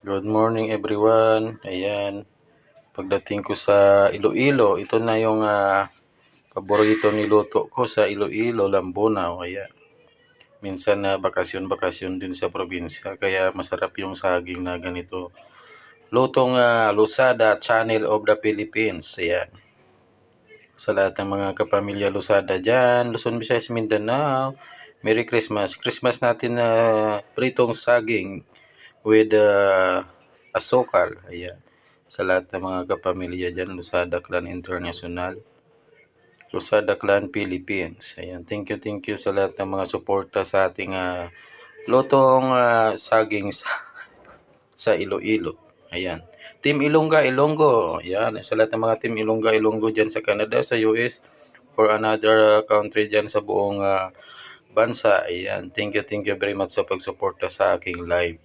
Good morning everyone. Ayan, pagdating ko sa Iloilo, ito na yung paborito niluto ko sa Iloilo, Lambunaw. Kaya minsan na bakasyon-bakasyon din sa probinsya, kaya masarap yung saging na ganito. Lutong Lusada, Channel of the Philippines. Ayan. Sa lahat ng mga kapamilya Lusada dyan, Luzon, Visayas, Mindanao, Merry Christmas. Christmas natin na pritong saging with asukal. Ayan. Sa lahat ng mga kapamilya dyan, Lusada Clan International, Lusada Clan Philippines. Ayan. Thank you sa lahat ng mga suporta sa ating lutong saging sa Iloilo. Ayan. Team Ilongga, Ilonggo. Ayan. Sa lahat ng mga Team Ilongga, Ilonggo dyan sa Canada, sa US, or another country dyan sa buong bansa. Ayan. Thank you very much sa pagsuporta sa aking live.